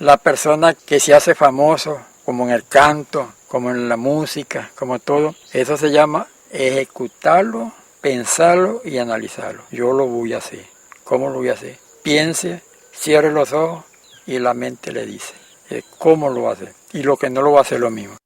la persona que se hace famoso, como en el canto, como en la música, como todo, eso se llama ejecutarlo, pensarlo y analizarlo. Yo lo voy a hacer. ¿Cómo lo voy a hacer? Piense, cierre los ojos y la mente le dice cómo lo va a hacer. Y lo que no lo va a hacer lo mismo.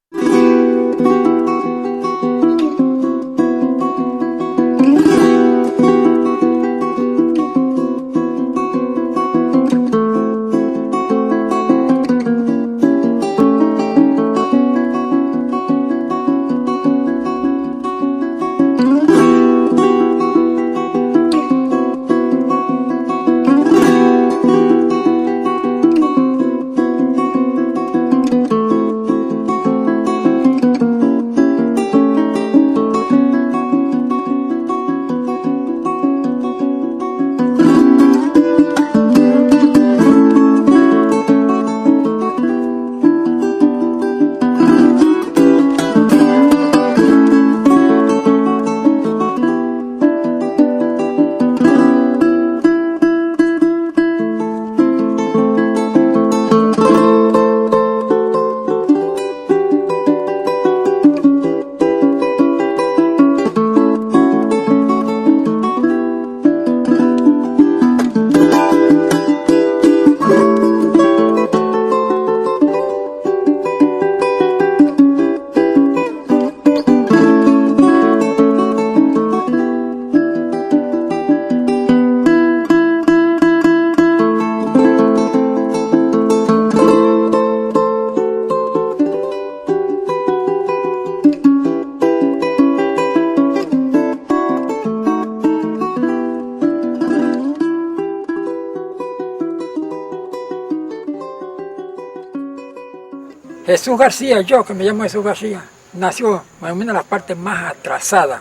Jesús García, yo que me llamo Jesús García, nació en una de las partes más atrasadas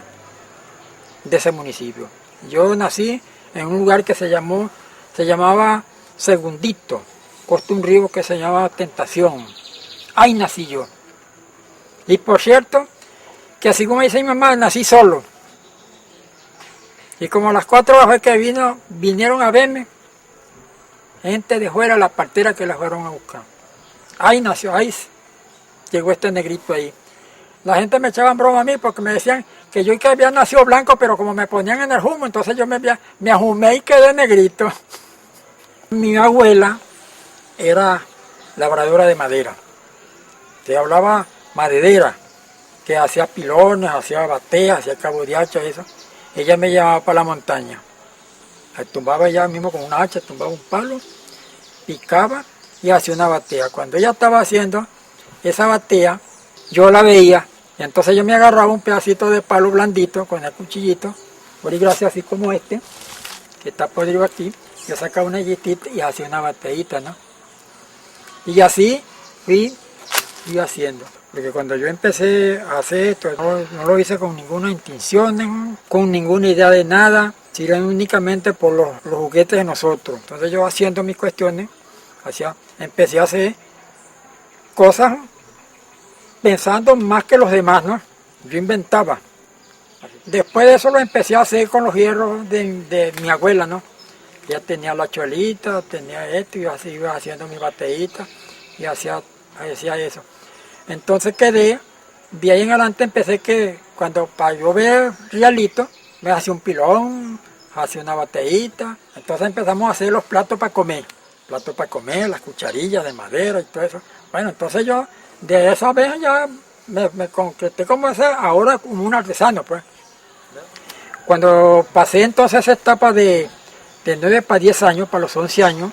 de ese municipio. Yo nací en un lugar que se llamaba Segundito, costa un río que se llamaba Tentación. Ahí nací yo. Y por cierto, que así como dice mi mamá, nací solo. Y como a las 4 horas que vinieron a verme, gente de fuera, la partera que la fueron a buscar. Ahí nació, ahí llegó este negrito ahí. La gente me echaba en broma a mí porque me decían que yo que había nacido blanco, pero como me ponían en el humo, entonces yo me ahumé y quedé negrito. Mi abuela era labradora de madera. Se hablaba maderera, que hacía pilones, hacía bateas, hacía cabo de hacha, eso. Ella me llevaba para la montaña. La tumbaba ella mismo con una hacha, tumbaba un palo, picaba y hacía una batea. Cuando ella estaba haciendo esa batea, yo la veía, y entonces yo me agarraba un pedacito de palo blandito con el cuchillito, por desgracia así como este, que está podrido aquí, yo sacaba una yetita y hacía una bateíta, ¿no? Y así fui haciendo. Porque cuando yo empecé a hacer esto, no lo hice con ninguna intención, con ninguna idea de nada, sino únicamente por los juguetes de nosotros. Entonces yo haciendo mis cuestiones, empecé a hacer cosas pensando más que los demás, ¿no? Yo inventaba. Después de eso lo empecé a hacer con los hierros de mi abuela, ¿no? Ya tenía la chuelita, tenía esto, y así iba haciendo mi bateíta y hacía eso. Entonces de ahí en adelante empecé que cuando para yo ver realito, me hacía un pilón, hacía una bateíta. Entonces empezamos a hacer los platos para comer. Las cucharillas de madera y todo eso. Bueno, entonces yo de esa vez ya me concreté como ahora como un artesano, pues. Cuando pasé entonces esa etapa de 9 para 10 años, para los 11 años,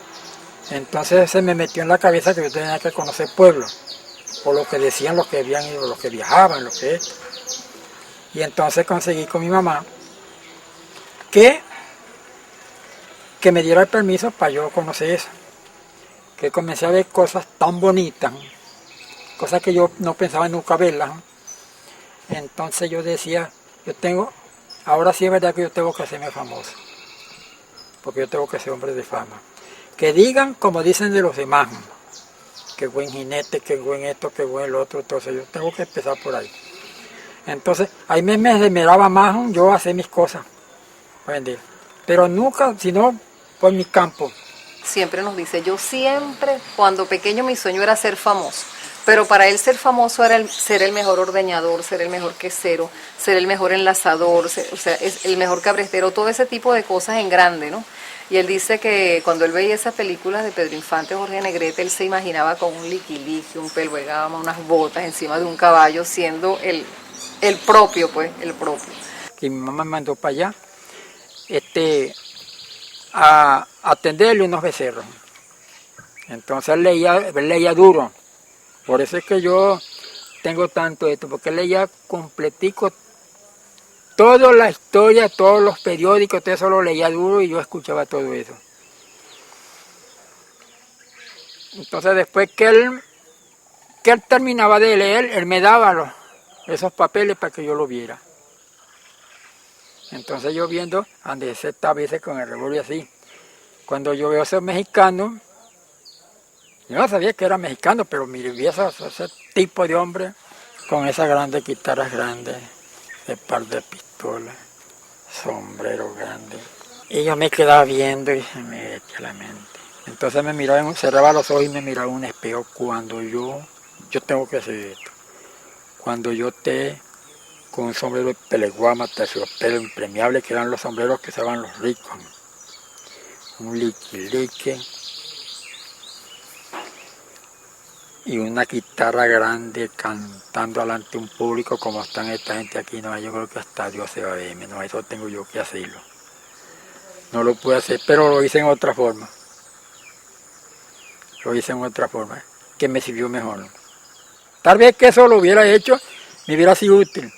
entonces se me metió en la cabeza que yo tenía que conocer pueblos, por lo que decían los que habían ido, los que viajaban, los que esto. Y entonces conseguí con mi mamá que me diera el permiso para yo conocer eso. Que comencé a ver cosas tan bonitas, cosas que yo no pensaba nunca verlas. Entonces yo decía, ahora sí es verdad que yo tengo que hacerme famoso, porque yo tengo que ser hombre de fama. Que digan como dicen de los demás, que buen jinete, que buen esto, que buen lo otro, entonces yo tengo que empezar por ahí. Entonces ahí me esmeraba más yo a hacer mis cosas, para vender. Pero nunca, sino por mi campo, siempre nos dice, yo siempre, cuando pequeño mi sueño era ser famoso, pero para él ser famoso era ser el mejor ordeñador, ser el mejor quesero, ser el mejor enlazador, o sea, es el mejor cabrestero, todo ese tipo de cosas en grande, ¿no? Y él dice que cuando él veía esas películas de Pedro Infante, Jorge Negrete, él se imaginaba con un liquiliqui, un pelo de gama, unas botas encima de un caballo, siendo el propio, pues, el propio. Que mi mamá me mandó para allá a atenderle unos becerros. Entonces él leía duro. Por eso es que yo tengo tanto esto, porque él leía completico toda la historia, todos los periódicos, todo eso lo leía duro y yo escuchaba todo eso. Entonces después que él terminaba de leer, él me daba esos papeles para que yo lo viera. Entonces yo viendo, donde se está a veces con el revólver así, cuando yo veo a esos mexicanos, yo no sabía que era mexicano, pero vi ese tipo de hombre con esas grandes guitarras grandes, de par de pistolas, sombrero grande. Y yo me quedaba viendo y se me echa la mente. Entonces me miraba, cerraba los ojos y me miraba en un espejo cuando yo tengo que hacer esto. Cuando yo esté con un sombrero de peleguama, terciopelo impermeable, que eran los sombreros que usaban los ricos. Un liquilique y una guitarra grande cantando delante de un público como están esta gente aquí. No, yo creo que hasta Dios se va a verme. No, eso tengo yo que hacerlo. No lo pude hacer, pero lo hice en otra forma. Lo hice en otra forma, que me sirvió mejor. Tal vez que eso lo hubiera hecho, me hubiera sido útil,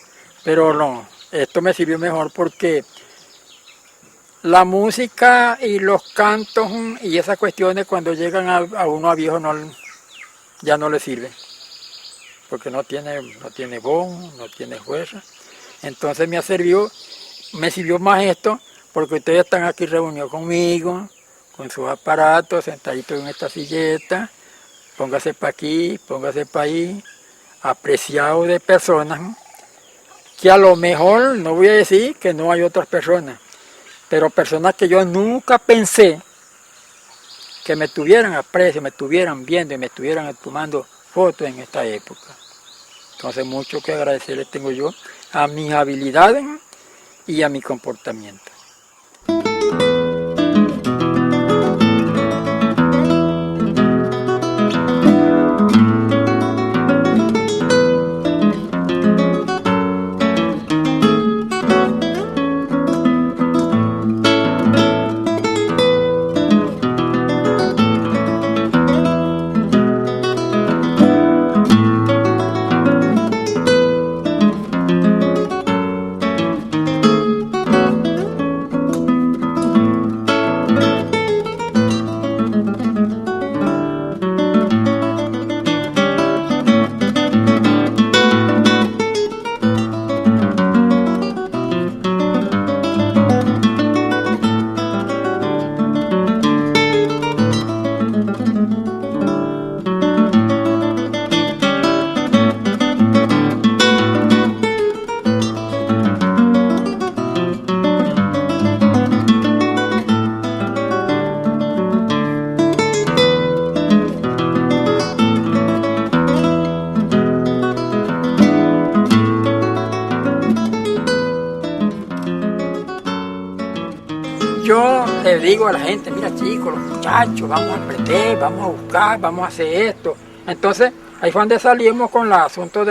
pero no, esto me sirvió mejor porque la música y los cantos y esas cuestiones cuando llegan a uno a viejo ya no le sirve, porque no tiene voz, no tiene fuerza. Entonces me sirvió más esto, porque ustedes están aquí reunidos conmigo, con sus aparatos, sentaditos en esta silleta, póngase para aquí, póngase para ahí, apreciado de personas, que a lo mejor, no voy a decir que no hay otras personas, pero personas que yo nunca pensé que me tuvieran aprecio, me estuvieran viendo y me estuvieran tomando fotos en esta época. Entonces mucho que agradecerles tengo yo a mis habilidades y a mi comportamiento. Yo le digo a la gente, mira chicos, los muchachos, vamos a aprender, vamos a buscar, vamos a hacer esto. Entonces, ahí fue donde salimos con el asunto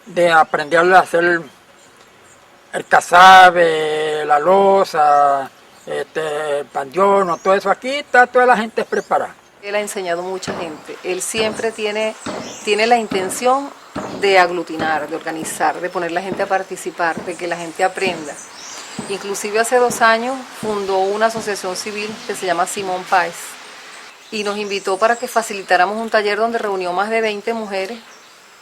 de aprender a hacer el casabe, la loza, el pandión, todo eso. Aquí está toda la gente preparada. Él ha enseñado a mucha gente. Él siempre tiene la intención de aglutinar, de organizar, de poner la gente a participar, de que la gente aprenda. Inclusive hace 2 años fundó una asociación civil que se llama Simón Páez y nos invitó para que facilitáramos un taller donde reunió más de 20 mujeres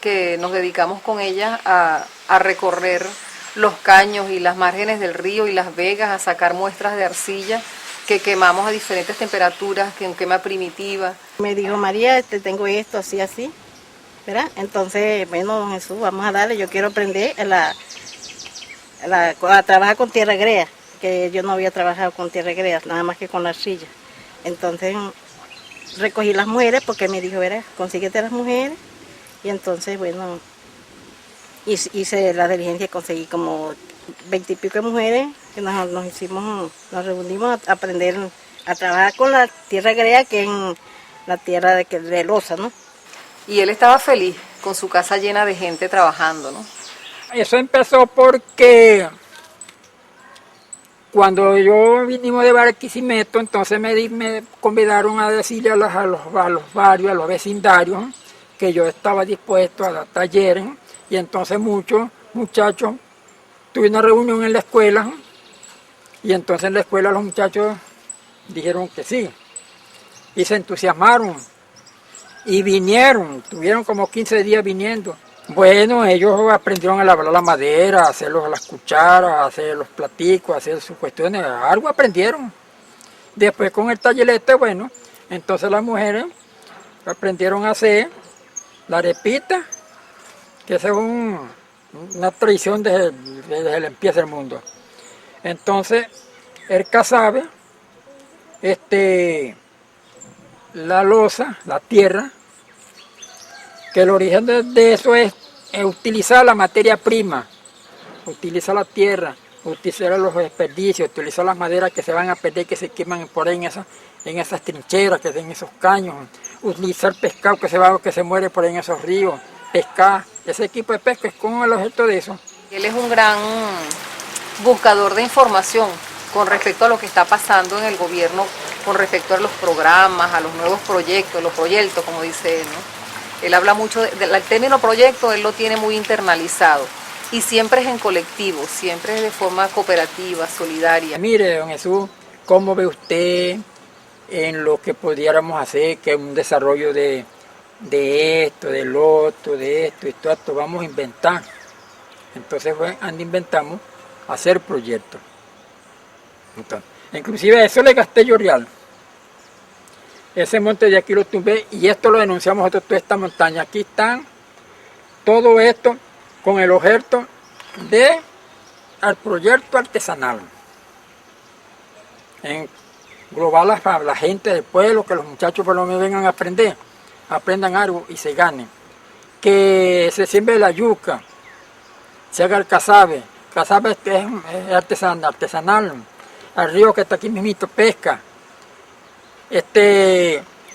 que nos dedicamos con ellas a recorrer los caños y las márgenes del río y las vegas, a sacar muestras de arcilla que quemamos a diferentes temperaturas, que en quema primitiva. Me dijo, María, tengo esto, así, así, ¿verdad? Entonces, bueno, don Jesús, vamos a darle, yo quiero aprender a trabajar con tierra grea, que yo no había trabajado con tierra grea, nada más que con la arcilla. Entonces recogí las mujeres porque me dijo, verá, consíguete las mujeres. Y entonces, bueno, hice la diligencia y conseguí como 20 y pico de mujeres que nos reunimos a aprender a trabajar con la tierra griega, que es la tierra de losa, ¿no? Y él estaba feliz con su casa llena de gente trabajando, ¿no? Eso empezó porque cuando yo vinimos de Barquisimeto, entonces me convidaron a decirle a los barrios, a los vecindarios, que yo estaba dispuesto a dar talleres, y entonces muchos muchachos, tuve una reunión en la escuela, y entonces en la escuela los muchachos dijeron que sí, y se entusiasmaron, y vinieron, tuvieron como 15 días viniendo. Bueno, ellos aprendieron a labrar la madera, a hacer las cucharas, a hacer los platicos, a hacer sus cuestiones, algo aprendieron. Después con el tallerete, bueno, entonces las mujeres aprendieron a hacer la arepita, que esa es una tradición desde el empieza del mundo. Entonces, el casabe, la losa, la tierra, que el origen de eso es utilizar la materia prima, utilizar la tierra, utilizar los desperdicios, utilizar las maderas que se van a perder, que se queman por ahí en esas trincheras, que en esos caños, utilizar pescado que se muere por ahí en esos ríos, pescar, ese equipo de pesca es como el objeto de eso. Él es un gran buscador de información con respecto a lo que está pasando en el gobierno, con respecto a los programas, a los nuevos proyectos, los proyectos, como dice él, ¿no? Él habla mucho del término proyecto, él lo tiene muy internalizado y siempre es en colectivo, siempre es de forma cooperativa, solidaria. Mire, don Jesús, ¿cómo ve usted en lo que pudiéramos hacer, que es un desarrollo de esto, del otro, de esto y todo esto? Vamos a inventar. Entonces, inventamos hacer proyectos. Entonces, inclusive eso le gasté yo real. Ese monte de aquí lo tumbé y esto lo denunciamos nosotros, toda esta montaña. Aquí están todo esto con el objeto al proyecto artesanal. Englobar a la gente del pueblo, que los muchachos por lo menos vengan a aprender, aprendan algo y se ganen. Que se siembre la yuca, se haga el casabe. Casabe es artesanal. Al río que está aquí mismito, pesca.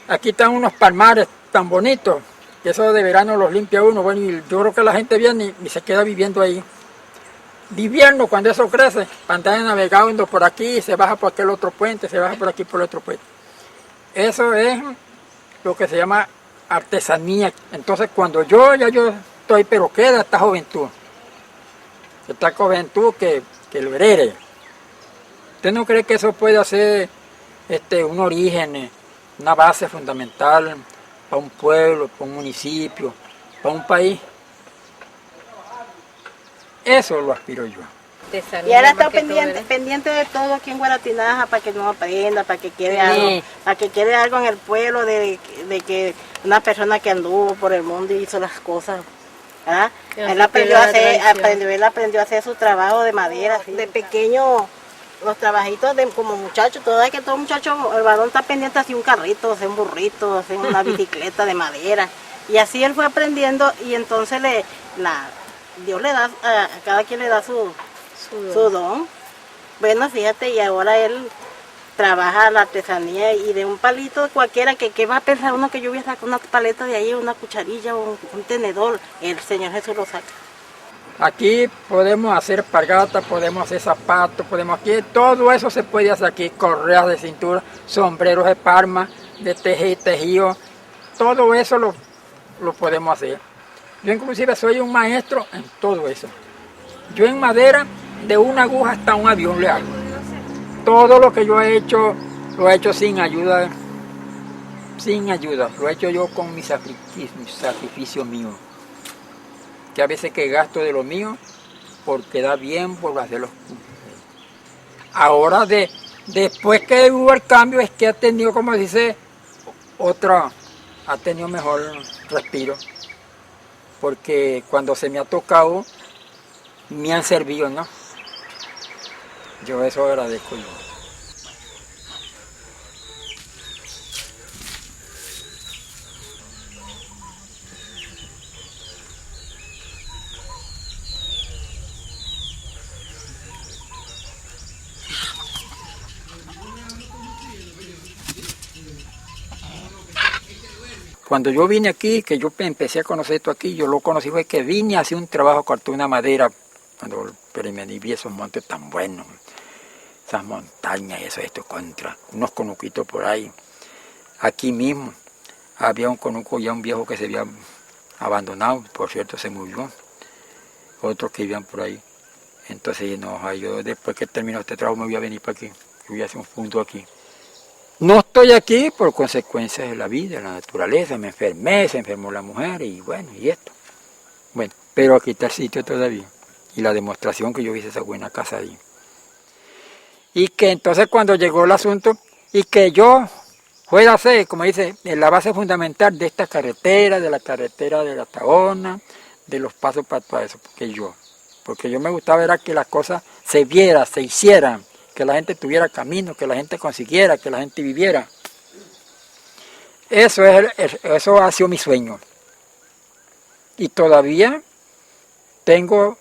Aquí están unos palmares tan bonitos, que eso de verano los limpia uno. Bueno, y yo creo que la gente viene y se queda viviendo ahí. De invierno, cuando eso crece, pantalla navegando por aquí, se baja por aquel otro puente, se baja por aquí por el otro puente. Eso es lo que se llama artesanía. Entonces, cuando yo estoy, pero queda esta juventud que lo herede. ¿Usted no cree que eso puede hacer un origen, una base fundamental para un pueblo, para un municipio, para un país? Eso lo aspiro yo. Y ahora está pendiente de todo aquí en Guaratinaja para que no aprenda, para que quede algo, para que quede algo en el pueblo de que una persona que anduvo por el mundo y hizo las cosas. ¿Verdad? Él aprendió a hacer su trabajo de madera, de pequeño. Los trabajitos como muchachos, todo muchacho, el varón está pendiente de un carrito, hacer un burrito, hacer una bicicleta de madera. Y así él fue aprendiendo y entonces Dios le da, a cada quien le da su don. Bueno, fíjate, y ahora él trabaja la artesanía y de un palito cualquiera, que va a pensar uno que yo voy a sacar una paleta de ahí, una cucharilla o un tenedor, el Señor Jesús lo saca. Aquí podemos hacer alpargatas, podemos hacer zapatos, aquí todo eso se puede hacer aquí, correas de cintura, sombreros de palma, de tejido, todo eso lo podemos hacer. Yo inclusive soy un maestro en todo eso. Yo en madera, de una aguja hasta un avión le hago. Todo lo que yo he hecho, lo he hecho sin ayuda, lo he hecho yo con mi sacrificio mío. Que a veces que gasto de lo mío por quedar bien, por hacerlo. Ahora, después que hubo el cambio, es que ha tenido, como dice, ha tenido mejor respiro. Porque cuando se me ha tocado, me han servido, ¿no? Yo eso agradezco yo. Cuando yo vine aquí, que yo empecé a conocer esto aquí, yo lo conocí fue que vine a hacer un trabajo, corté una madera, pero me vi esos montes tan buenos, esas montañas y eso, esto contra, unos conuquitos por ahí. Aquí mismo había un conuco ya, un viejo que se había abandonado, por cierto se murió, otros que vivían por ahí. Entonces no, yo después que terminó este trabajo me voy a venir para aquí, yo voy a hacer un punto aquí. No estoy aquí por consecuencias de la vida, de la naturaleza, me enfermé, se enfermó la mujer y bueno, y esto. Bueno, pero aquí está el sitio todavía y la demostración que yo hice esa buena casa ahí. Y que entonces cuando llegó el asunto y que yo fuera a ser, como dice, en la base fundamental de esta carretera, de la Tahona, de los pasos para todo eso, porque yo me gustaba ver que las cosas se vieran, se hicieran, que la gente tuviera camino, que la gente consiguiera, que la gente viviera. Eso ha sido mi sueño. Y todavía tengo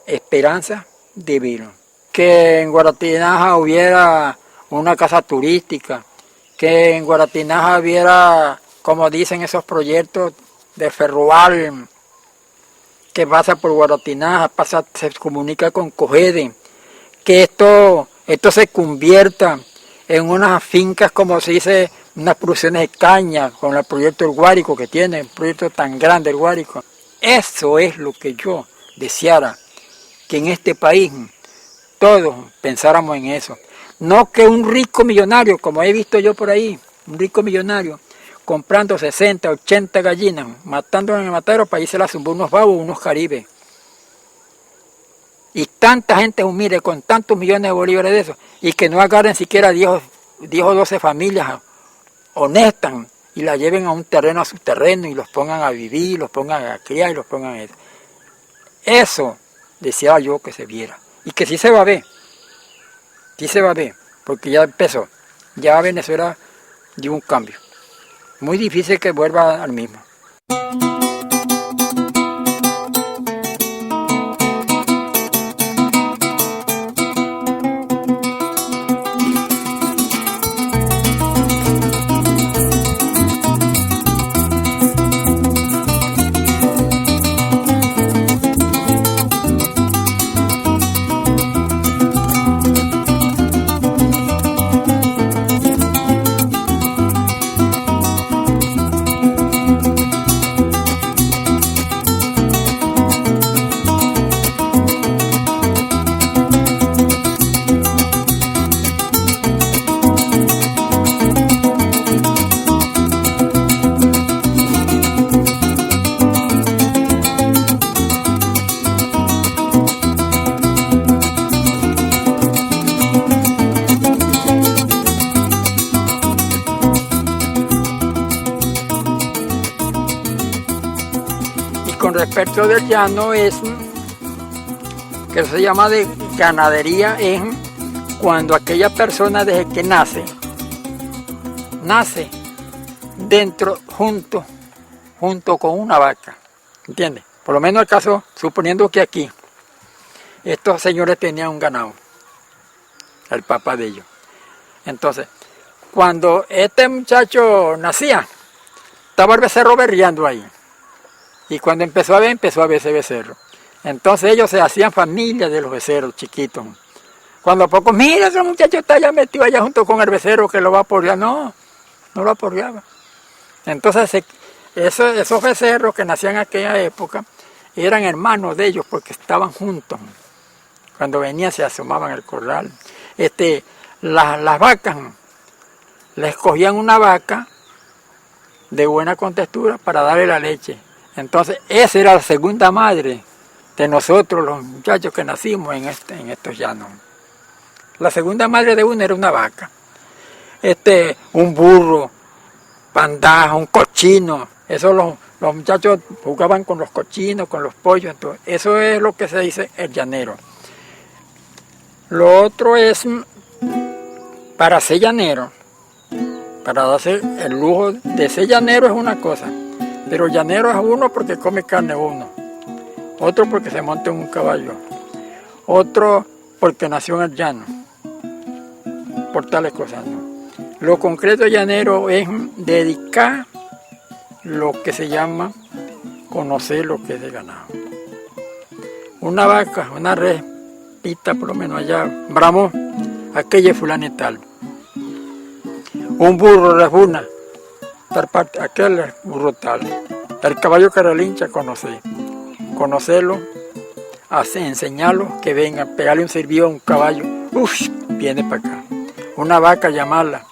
esperanza de verlo. Que en Guaratinaja hubiera una casa turística, que en Guaratinaja hubiera, como dicen esos proyectos de ferroal, que pasa por Guaratinaja, se comunica con Cogede, que esto se convierta en unas fincas, como se dice, unas producciones de caña, con el proyecto del Guárico que tiene, el proyecto tan grande del Guárico. Eso es lo que yo deseara, que en este país todos pensáramos en eso. No que un rico millonario, como he visto yo por ahí, un rico millonario, comprando 60, 80 gallinas, matándolas en el matadero para irse a zumbar unos babos, unos caribes. Y tanta gente humilde con tantos millones de bolívares de eso, y que no agarren siquiera 10 o 12 familias honestas y la lleven a un terreno, a su terreno, y los pongan a vivir, los pongan a criar y los pongan a eso. Eso deseaba yo que se viera. Y que sí se va a ver. Sí se va a ver, porque ya empezó. Ya Venezuela dio un cambio. Muy difícil que vuelva al mismo. Con respecto del llano, es que se llama de ganadería, es cuando aquella persona desde que nace dentro, junto con una vaca, ¿entiendes? Por lo menos el caso, suponiendo que aquí estos señores tenían un ganado, el papá de ellos. Entonces, cuando este muchacho nacía, estaba el becerro berreando ahí. Y cuando empezó a ver ese becerro. Entonces ellos se hacían familia de los becerros chiquitos. Cuando a poco, mira, ese muchacho está ya metido allá junto con el becerro que lo va a aporrear. No lo aporreaba. Entonces esos becerros que nacían en aquella época eran hermanos de ellos porque estaban juntos. Cuando venían se asomaban al corral. Las vacas, les cogían una vaca de buena contextura para darle la leche. Entonces, esa era la segunda madre de nosotros, los muchachos que nacimos en estos llanos. La segunda madre de uno era una vaca. Un burro, pandaja, un cochino. Eso los muchachos jugaban con los cochinos, con los pollos. Entonces, eso es lo que se dice el llanero. Lo otro es, para ser llanero, para darse el lujo de ser llanero es una cosa. Pero llanero es uno porque come carne uno, otro porque se monta en un caballo, otro porque nació en el llano, por tales cosas, ¿no? Lo concreto llanero es dedicar lo que se llama conocer lo que es de ganado. Una vaca, una res, pita por lo menos allá, bramó, aquella es fulana y tal. Un burro refuna, tal parte, aquel es burro tal. El caballo que relincha, conocerlo, enseñarlo, que venga, pegarle un servido a un caballo, viene para acá. Una vaca, llamarla.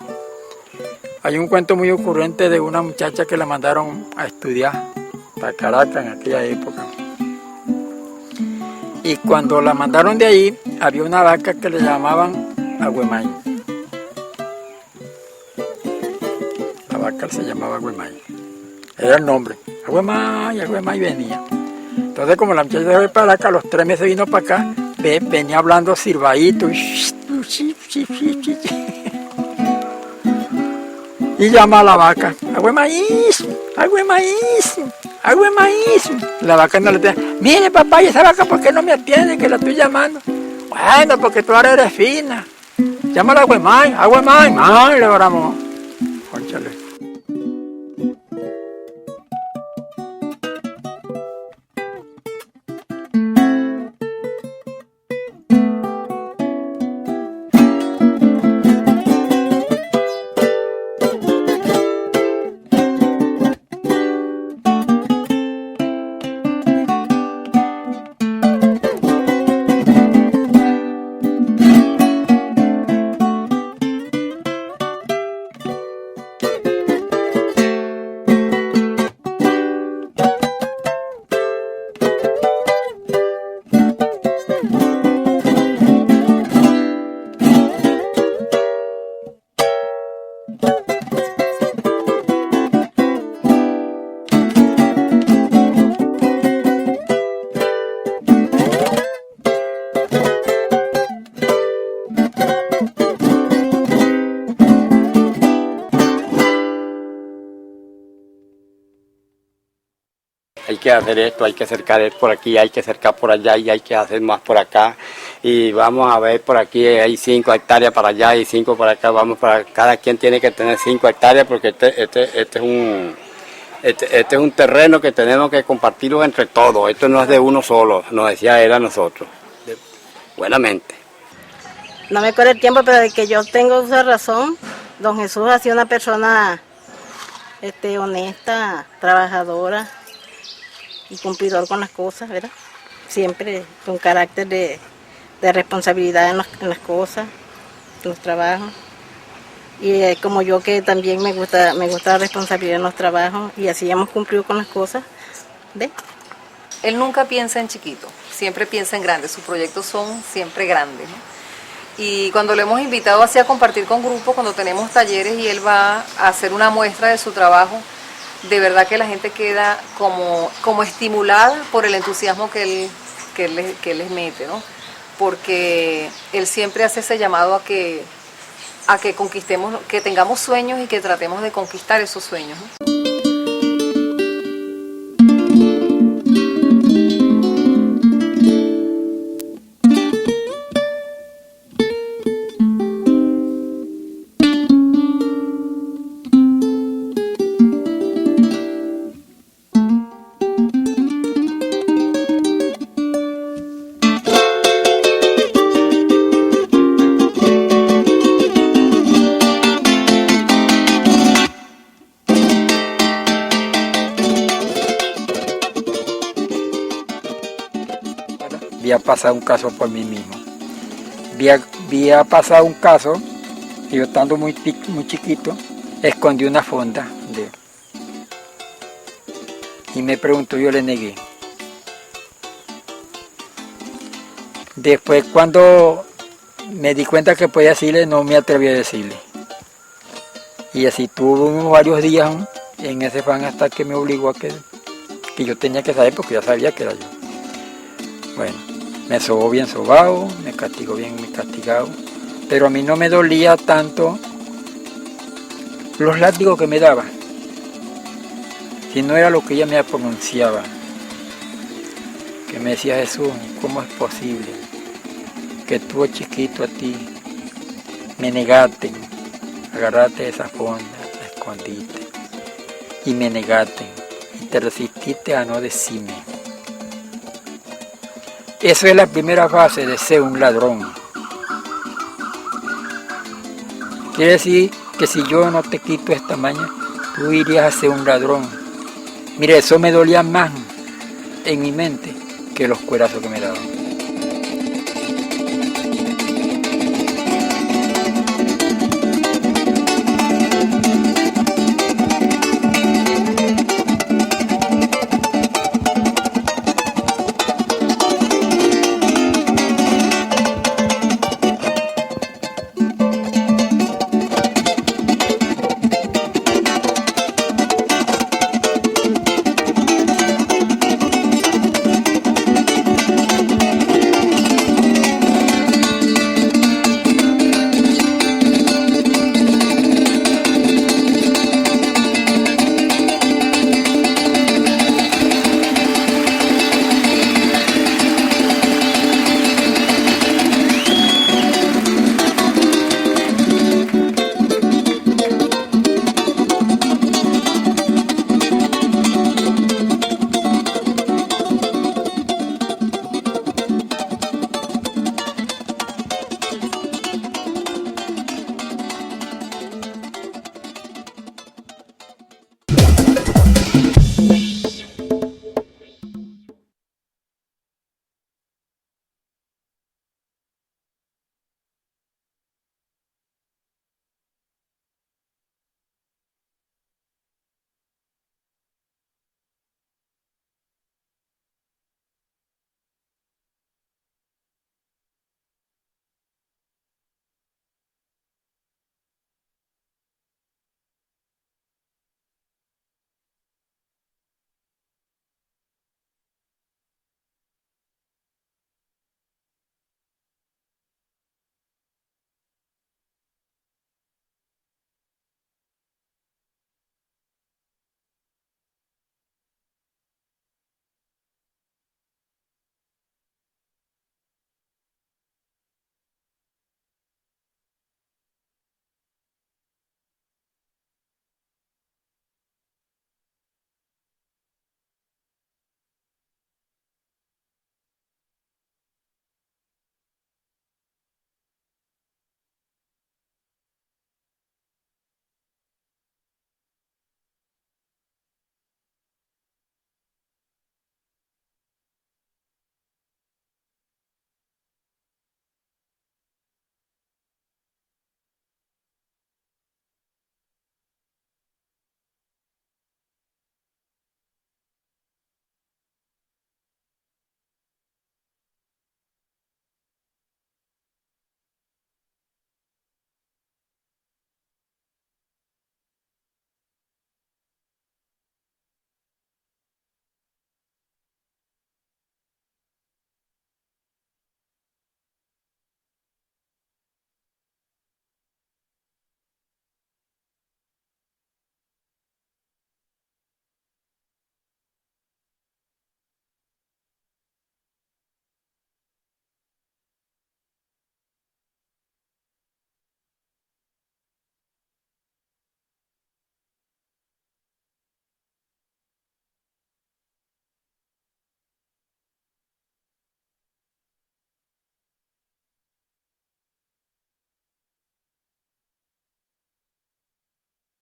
Hay un cuento muy ocurrente de una muchacha que la mandaron a estudiar para Caracas en aquella época. Y cuando la mandaron de ahí, había una vaca que le llamaban Agüemay. La vaca se llamaba Agüemay. Era el nombre. Agüemay venía. Entonces, como la muchacha se fue para acá, a los 3 meses vino para acá, venía hablando silbadito. Y llama a la vaca, Agüemaíz, Agüemaíz, Agüemaíz. La vaca no le dice, mire papá, ¿y esa vaca por qué no me atiende que la estoy llamando? Bueno, porque tú ahora eres fina. Llámala a Agüemay, Agüemay, le oramos. Cónchale. Hay que hacer esto, hay que acercar por aquí, hay que acercar por allá y hay que hacer más por acá. Y vamos a ver por aquí, hay 5 hectáreas para allá y 5 para acá. Cada quien tiene que tener 5 hectáreas porque este es un terreno que tenemos que compartirlo entre todos. Esto no es de uno solo, nos decía él a nosotros. Buenamente. No me acuerdo el tiempo, pero de que yo tengo esa razón, don Jesús ha sido una persona honesta, trabajadora y cumplidor con las cosas, ¿verdad? Siempre con carácter de responsabilidad en las cosas, en los trabajos. Y como yo que también me gusta la responsabilidad en los trabajos y así hemos cumplido con las cosas. ¿Ve? Él nunca piensa en chiquito, siempre piensa en grande, sus proyectos son siempre grandes, ¿no? Y cuando lo hemos invitado así a compartir con grupos, cuando tenemos talleres y él va a hacer una muestra de su trabajo, de verdad que la gente queda como estimulada por el entusiasmo que él les mete, ¿no? Porque él siempre hace ese llamado a que conquistemos, que tengamos sueños y que tratemos de conquistar esos sueños, ¿no? Había pasado un caso por mí mismo. Había pasado un caso, y yo estando muy chiquito, escondí una fonda y me preguntó, yo le negué. Después cuando me di cuenta que podía decirle, no me atreví a decirle. Y así tuve varios días en ese fan hasta que me obligó a que yo tenía que saber porque ya sabía que era yo. Bueno, me sobó bien sobado, me castigó bien castigado, pero a mí no me dolía tanto los látigos que me daba, sino era lo que ella me pronunciaba, que me decía, Jesús, ¿cómo es posible que tú chiquito a ti me negaste, agarraste esa fonda, la escondiste? y me negaste y te resististe a no decirme. Eso es la primera fase de ser un ladrón. Quiere decir que si yo no te quito esta maña, tú irías a ser un ladrón. Mire, eso me dolía más en mi mente que los cuerazos que me daban.